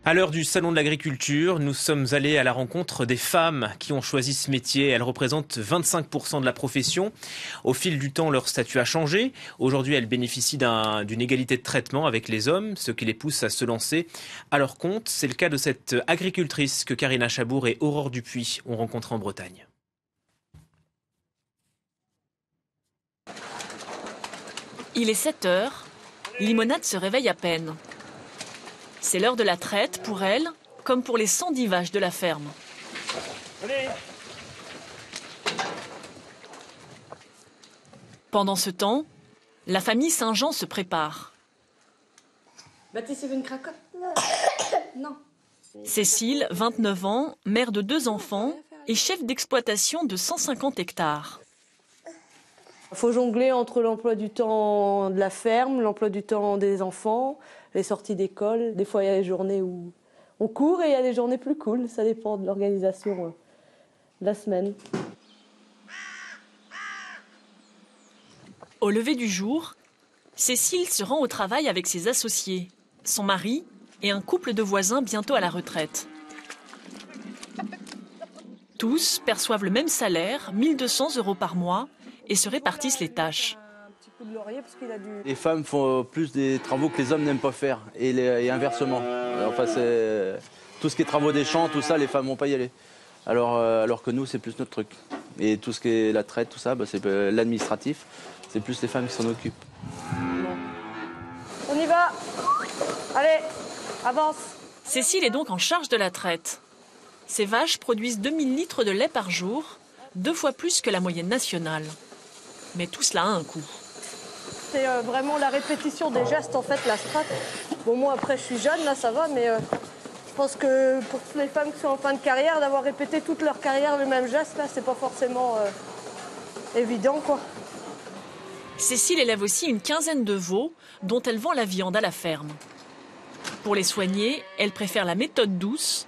À l'heure du Salon de l'agriculture, nous sommes allés à la rencontre des femmes qui ont choisi ce métier. Elles représentent 25% de la profession. Au fil du temps, leur statut a changé. Aujourd'hui, elles bénéficient d'une égalité de traitement avec les hommes, ce qui les pousse à se lancer à leur compte. C'est le cas de cette agricultrice que Karina Chabour et Aurore Dupuis ont rencontrée en Bretagne. Il est 7 heures. Limonade se réveille à peine. C'est l'heure de la traite pour elle, comme pour les 110 vaches de la ferme. Pendant ce temps, la famille Saint-Jean se prépare. Baptiste veut une cracotte? Non. Cécile, 29 ans, mère de 2 enfants et chef d'exploitation de 150 hectares. Il faut jongler entre l'emploi du temps de la ferme, l'emploi du temps des enfants, les sorties d'école. Des fois, il y a des journées où on court et il y a des journées plus cool. Ça dépend de l'organisation de la semaine. Au lever du jour, Cécile se rend au travail avec ses associés, son mari et un couple de voisins bientôt à la retraite. Tous perçoivent le même salaire, 1 200 € par mois, et se répartissent les tâches. Les femmes font plus des travaux que les hommes n'aiment pas faire, et inversement. Enfin, c'est tout ce qui est travaux des champs, tout ça, les femmes vont pas y aller. Alors que nous, c'est plus notre truc. Et tout ce qui est la traite, tout ça, c'est l'administratif, c'est plus les femmes qui s'en occupent. On y va. Allez, avance. Cécile est donc en charge de la traite. Ces vaches produisent 2000 litres de lait par jour, 2 fois plus que la moyenne nationale. Mais tout cela a un coût. C'est vraiment la répétition des gestes, en fait, la strat. Bon, moi, après, je suis jeune, là, ça va, mais je pense que pour toutes les femmes qui sont en fin de carrière, d'avoir répété toute leur carrière le même geste, là, c'est pas forcément évident, quoi. Cécile élève aussi une quinzaine de veaux dont elle vend la viande à la ferme. Pour les soigner, elle préfère la méthode douce.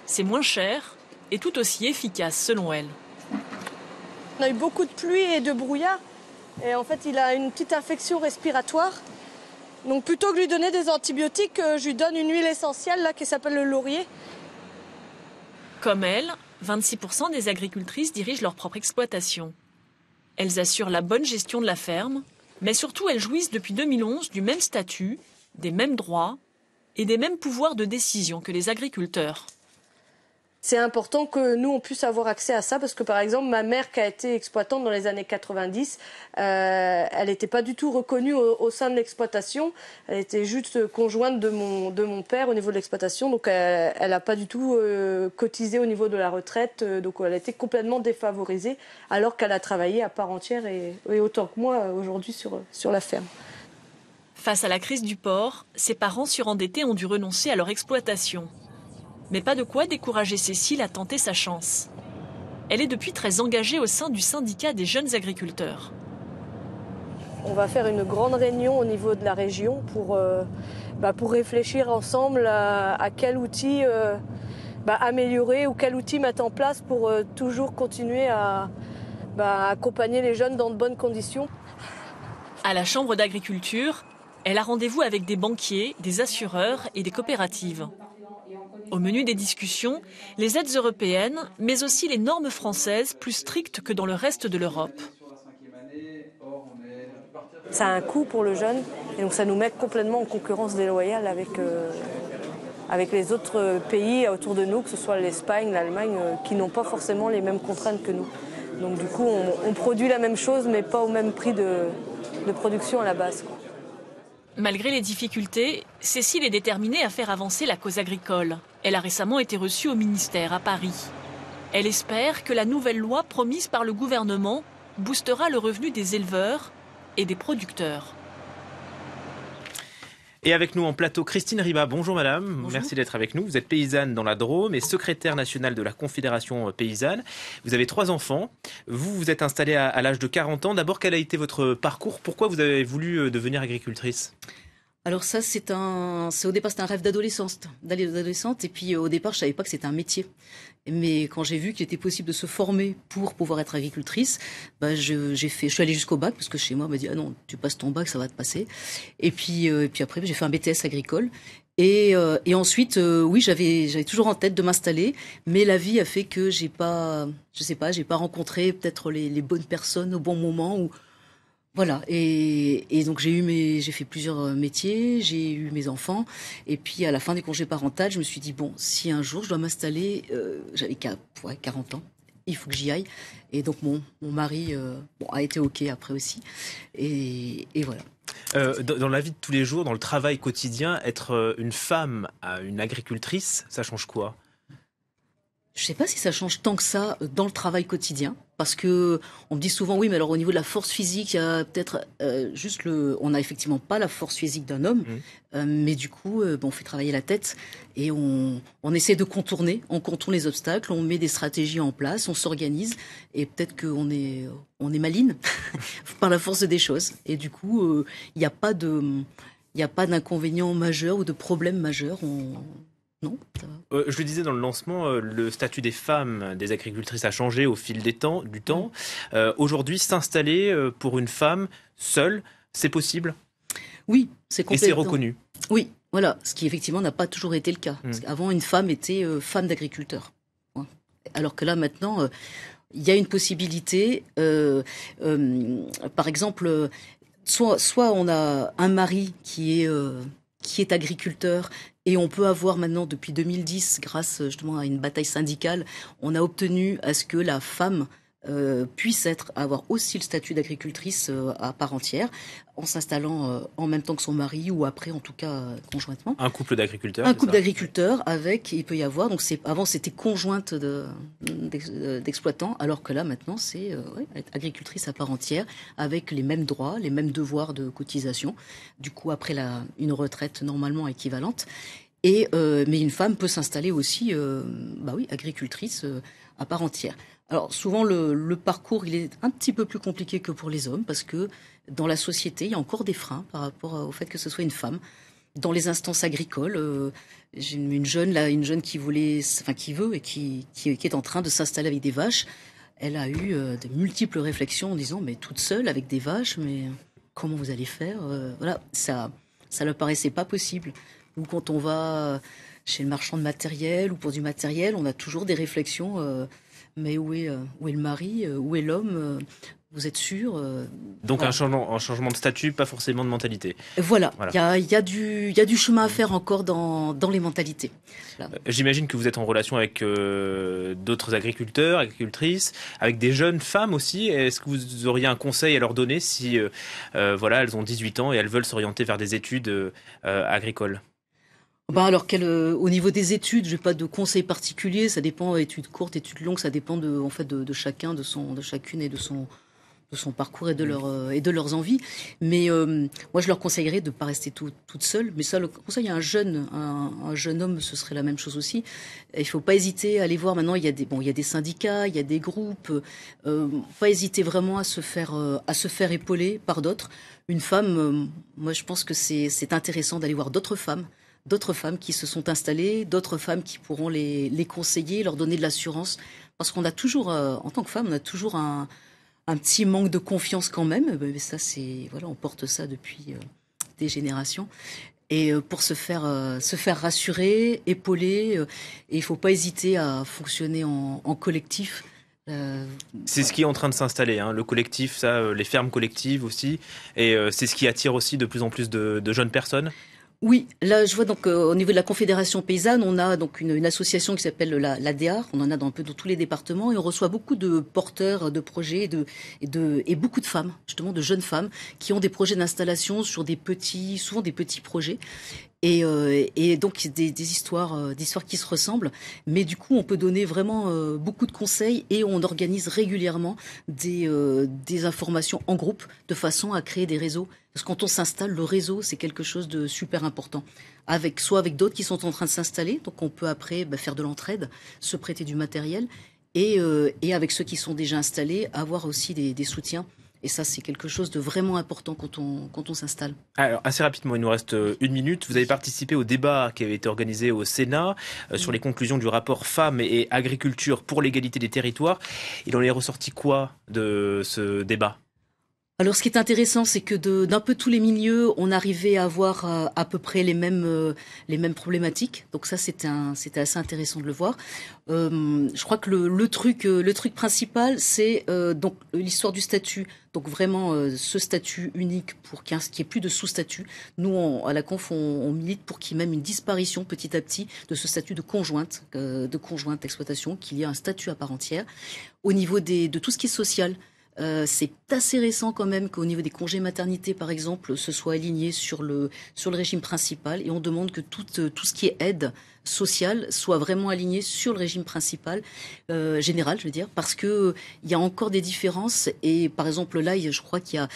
C'est moins cher et tout aussi efficace selon elle. On a eu beaucoup de pluie et de brouillard. Et en fait, il a une petite infection respiratoire. Donc plutôt que de lui donner des antibiotiques, je lui donne une huile essentielle là, qui s'appelle le laurier. Comme elle, 26% des agricultrices dirigent leur propre exploitation. Elles assurent la bonne gestion de la ferme, mais surtout elles jouissent depuis 2011 du même statut, des mêmes droits et des mêmes pouvoirs de décision que les agriculteurs. C'est important que nous, on puisse avoir accès à ça parce que, par exemple, ma mère qui a été exploitante dans les années 90, elle n'était pas du tout reconnue au sein de l'exploitation. Elle était juste conjointe de mon père au niveau de l'exploitation. Donc, elle n'a pas du tout cotisé au niveau de la retraite. Donc, elle a été complètement défavorisée alors qu'elle a travaillé à part entière et autant que moi aujourd'hui sur la ferme. Face à la crise du porc, ses parents surendettés ont dû renoncer à leur exploitation. Mais pas de quoi décourager Cécile à tenter sa chance. Elle est depuis très engagée au sein du syndicat des jeunes agriculteurs. On va faire une grande réunion au niveau de la région pour réfléchir ensemble à quel outil améliorer ou quel outil mettre en place pour toujours continuer à accompagner les jeunes dans de bonnes conditions. À la Chambre d'agriculture, elle a rendez-vous avec des banquiers, des assureurs et des coopératives. Au menu des discussions, les aides européennes, mais aussi les normes françaises plus strictes que dans le reste de l'Europe. Ça a un coût pour le jeune, et donc ça nous met complètement en concurrence déloyale avec les autres pays autour de nous, que ce soit l'Espagne, l'Allemagne, qui n'ont pas forcément les mêmes contraintes que nous. Donc du coup, on produit la même chose, mais pas au même prix de production à la base. Malgré les difficultés, Cécile est déterminée à faire avancer la cause agricole. Elle a récemment été reçue au ministère à Paris. Elle espère que la nouvelle loi promise par le gouvernement boostera le revenu des éleveurs et des producteurs. Et avec nous en plateau, Christine Riba. Bonjour madame, Bonjour. Merci d'être avec nous. Vous êtes paysanne dans la Drôme et secrétaire nationale de la Confédération paysanne. Vous avez 3 enfants. Vous vous êtes installée à l'âge de 40 ans. D'abord, quel a été votre parcours? Pourquoi vous avez voulu devenir agricultrice? Alors ça, au départ, c'était un rêve d'adolescente. Et puis au départ, je savais pas que c'était un métier. Mais quand j'ai vu qu'il était possible de se former pour pouvoir être agricultrice, je suis allée jusqu'au bac parce que chez moi, on m'a dit ah non, tu passes ton bac, ça va te passer. Et puis après, j'ai fait un BTS agricole. Et ensuite, oui, j'avais toujours en tête de m'installer, mais la vie a fait que j'ai pas rencontré peut-être les bonnes personnes au bon moment. Ou voilà. Et donc j'ai fait plusieurs métiers, j'ai eu mes enfants, et puis à la fin des congés parentaux, je me suis dit bon, si un jour je dois m'installer, j'avais 40 ans. Il faut que j'y aille. Et donc mon mari a été OK après aussi. Et voilà. Dans la vie de tous les jours, dans le travail quotidien, être une femme à une agricultrice, ça change quoi? Je sais pas si ça change tant que ça dans le travail quotidien, parce que on me dit souvent oui, mais alors au niveau de la force physique, il y a peut-être on n'a effectivement pas la force physique d'un homme, mais du coup, on fait travailler la tête et on essaie de contourner, on contourne les obstacles, on met des stratégies en place, on s'organise et peut-être qu'on est maline par la force des choses. Et du coup, il n'y a pas d'inconvénient majeur ou de problème majeur. Non, ça va. Je le disais dans le lancement, le statut des femmes, des agricultrices a changé au fil du temps. Aujourd'hui, s'installer pour une femme seule, c'est possible? Oui, c'est complètement. Et c'est reconnu? Oui, voilà, ce qui effectivement n'a pas toujours été le cas. Parce qu'avant, une femme était femme d'agriculteur. Alors que là, maintenant, il y a une possibilité. Par exemple, soit on a un mari qui est agriculteur, et on peut avoir maintenant, depuis 2010, grâce justement à une bataille syndicale, on a obtenu à ce que la femme puisse avoir aussi le statut d'agricultrice à part entière, en s'installant en même temps que son mari, ou après, en tout cas, conjointement. Un couple d'agriculteurs. Un couple d'agriculteurs il peut y avoir, donc avant c'était conjointe d'exploitants, alors que là maintenant c'est être agricultrice à part entière, avec les mêmes droits, les mêmes devoirs de cotisation, du coup après une retraite normalement équivalente. Mais une femme peut s'installer aussi, agricultrice à part entière. Alors souvent le parcours il est un petit peu plus compliqué que pour les hommes, parce que dans la société il y a encore des freins par rapport au fait que ce soit une femme. Dans les instances agricoles, j'ai une jeune qui veut et qui est en train de s'installer avec des vaches. Elle a eu de multiples réflexions en disant mais toute seule avec des vaches, mais comment vous allez faire? Voilà, ça leur paraissait pas possible. Ou quand on va chez le marchand de matériel ou pour du matériel, on a toujours des réflexions. Mais où est le mari? Où est l'homme? Vous êtes sûr? Donc voilà. un changement de statut, pas forcément de mentalité. Voilà. Il y a du chemin à faire encore dans les mentalités. Voilà. J'imagine que vous êtes en relation avec d'autres agriculteurs, agricultrices, avec des jeunes femmes aussi. Est-ce que vous auriez un conseil à leur donner si elles ont 18 ans et elles veulent s'orienter vers des études agricoles? Alors au niveau des études, j'ai pas de conseil particulier. Ça dépend, études courtes, études longues, ça dépend de chacun, de chacune et de son parcours et de leurs envies. Mais moi, je leur conseillerais de pas rester toute seule. Mais ça, le conseil à un jeune homme, ce serait la même chose aussi. Il faut pas hésiter à aller voir. Maintenant, il y a des syndicats, il y a des groupes. Pas hésiter vraiment à se faire épauler par d'autres. Une femme, moi, je pense que c'est intéressant d'aller voir d'autres femmes qui se sont installées, d'autres femmes qui pourront les conseiller, leur donner de l'assurance. Parce qu'on a toujours, en tant que femme, on a toujours un petit manque de confiance quand même. Mais ça, on porte ça depuis des générations. Et pour se faire rassurer, épauler, et il faut pas hésiter à fonctionner en collectif. C'est ce qui est en train de s'installer, le collectif, les fermes collectives aussi. Et c'est ce qui attire aussi de plus en plus de jeunes personnes. Oui, là je vois donc au niveau de la Confédération paysanne, on a donc une association qui s'appelle l'ADEAR, on en a un peu dans tous les départements et on reçoit beaucoup de porteurs de projets et beaucoup de femmes, justement de jeunes femmes qui ont des projets d'installation sur souvent des petits projets. Et donc des histoires qui se ressemblent, mais du coup on peut donner vraiment beaucoup de conseils et on organise régulièrement des informations en groupe de façon à créer des réseaux. Parce que quand on s'installe, le réseau c'est quelque chose de super important. Soit avec d'autres qui sont en train de s'installer, donc on peut après faire de l'entraide, se prêter du matériel et avec ceux qui sont déjà installés avoir aussi des soutiens. Et ça, c'est quelque chose de vraiment important quand on s'installe. Alors, assez rapidement, il nous reste 1 minute. Vous avez participé au débat qui avait été organisé au Sénat sur les conclusions du rapport Femmes et agriculture pour l'égalité des territoires. Il en est ressorti quoi de ce débat ? Alors, ce qui est intéressant, c'est que d'un peu tous les milieux, on arrivait à avoir à peu près les mêmes problématiques. Donc ça, c'était assez intéressant de le voir. Je crois que le truc principal, c'est donc l'histoire du statut. Donc vraiment, ce statut unique pour qu'il n'y ait plus de sous-statut. Nous, à la Conf, on milite pour qu'il y ait même une disparition petit à petit de ce statut de conjointe d'exploitation, qu'il y ait un statut à part entière. Au niveau de tout ce qui est social, c'est assez récent quand même qu'au niveau des congés maternité, par exemple, ce soit aligné sur le régime principal, et on demande que tout ce qui est aide sociale soit vraiment aligné sur le régime principal, général, je veux dire, parce que il y a encore des différences. Et par exemple là, je crois qu'il y a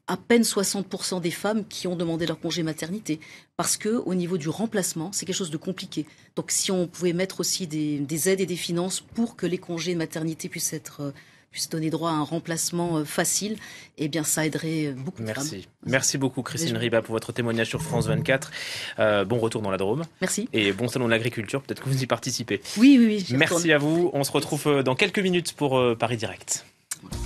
à peine 60% des femmes qui ont demandé leur congé maternité, parce que au niveau du remplacement, c'est quelque chose de compliqué. Donc si on pouvait mettre aussi des aides et des finances pour que les congés de maternité puissent donner droit à un remplacement facile, eh bien ça aiderait beaucoup de femmes. Merci beaucoup Christine Ribat pour votre témoignage sur France 24. Bon retour dans la Drôme. Merci. Et bon salon de l'agriculture, peut-être que vous y participez. Oui. Merci à vous. On se retrouve dans quelques minutes pour Paris Direct. Voilà.